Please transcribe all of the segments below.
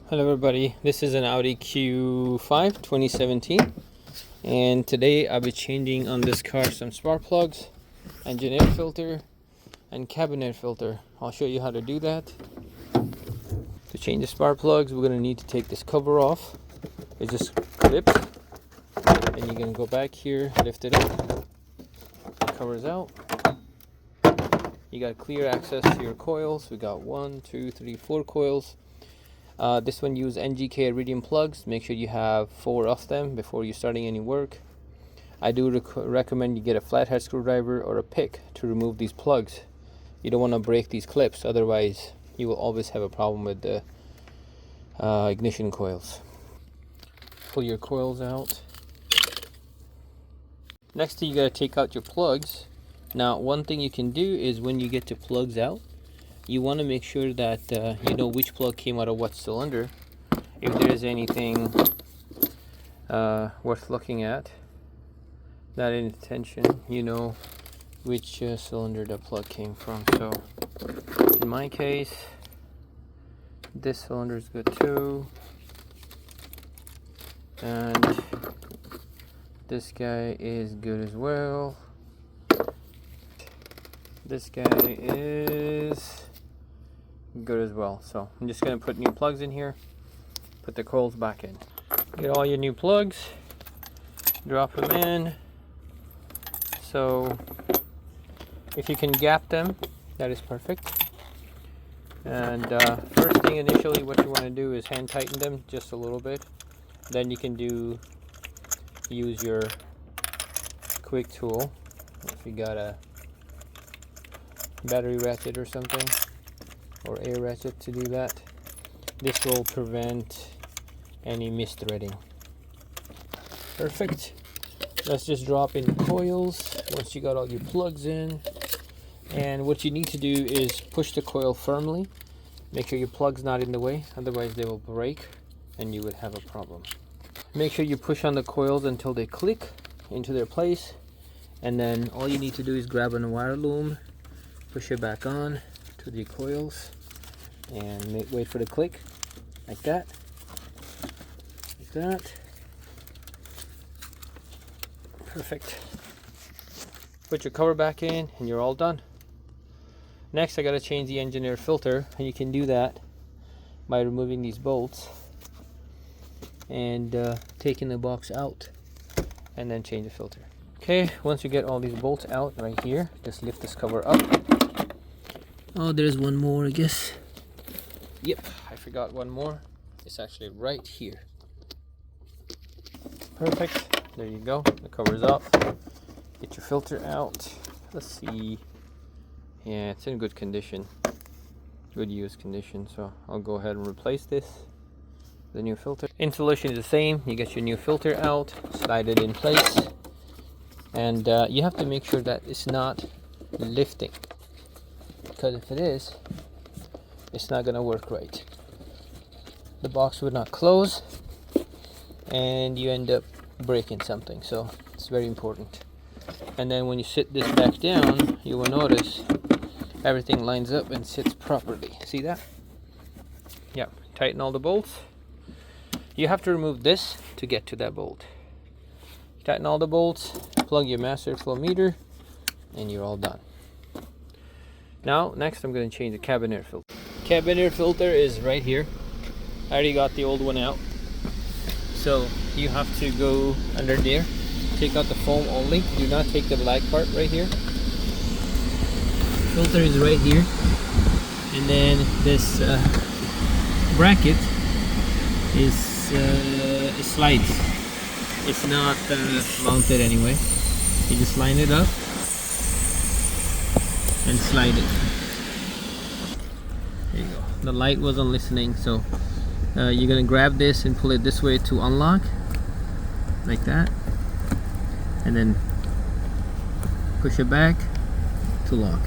Hello everybody, this is an Audi Q5 2017 and today I'll be changing on this car some spark plugs, engine air filter and cabin air filter. I'll show you how to do that. To change the spark plugs, we're going to need to take this cover off. It just clips and you're going to go back here, lift it up, the cover's out. You got clear access to your coils. We got 1, 2, 3, 4 coils. This one use NGK Iridium plugs. Make sure you have 4 of them before you're starting any work. I do recommend you get a flathead screwdriver or a pick to remove these plugs. You don't want to break these clips, otherwise you will always have a problem with the ignition coils. Pull your coils out. Next you gotta take out your plugs. Now one thing you can do is when you get your plugs out, you want to make sure that you know which plug came out of what cylinder. If there is anything worth looking at, not any attention, you know which cylinder the plug came from. So in my case, this cylinder is good too, and this guy is good as well. This guy is good as well. So I'm just going to put new plugs in here, put the coils back in. Get all your new plugs, drop them in. So if you can gap them, that is perfect. And first thing initially what you want to do is hand tighten them just a little bit. Then you can use your quick tool if you got a battery ratchet or something, or air ratchet to do that. This will prevent any misthreading. Perfect. Let's just drop in the coils once you got all your plugs in. And what you need to do is push the coil firmly. Make sure your plug's not in the way, otherwise they will break and you would have a problem. Make sure you push on the coils until they click into their place, and then all you need to do is grab a wire loom, push it back on to the coils, and wait for the click, like that, like that. Perfect. Put your cover back in and you're all done. Next I gotta change the engine air filter, and you can do that by removing these bolts and taking the box out and then change the filter. Okay, once you get all these bolts out right here, just lift this cover up. Oh, there's one more, I guess. Yep, I forgot one more. It's actually right here. Perfect. There you go. The cover's up. Get your filter out. Let's see. Yeah, it's in good condition. Good use condition. So I'll go ahead and replace this. The new filter. Installation is the same. You get your new filter out, slide it in place, and you have to make sure that it's not lifting, because if it is, it's not gonna work right. The box would not close and you end up breaking something, so it's very important. And then when you sit this back down, you will notice everything lines up and sits properly. See that? Yeah, tighten all the bolts. You have to remove this to get to that bolt. Tighten all the bolts, plug your master flow meter, and you're all done. Now, next I'm going to change the cabin air filter. Cabin air filter is right here. I already got the old one out. So you have to go under there, take out the foam only. Do not take the black part right here. Filter is right here. And then this bracket is it slides. It's not mounted anyway. You just line it up and slide it. There you go. The light wasn't listening, so you're gonna grab this and pull it this way to unlock, like that, and then push it back to lock.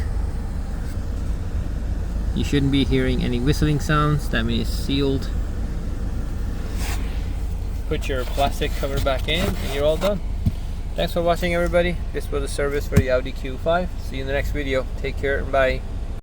You shouldn't be hearing any whistling sounds. That means it's sealed. Put your plastic cover back in and you're all done. Thanks for watching everybody. This was a service for the Audi Q5. See you in the next video. Take care and bye.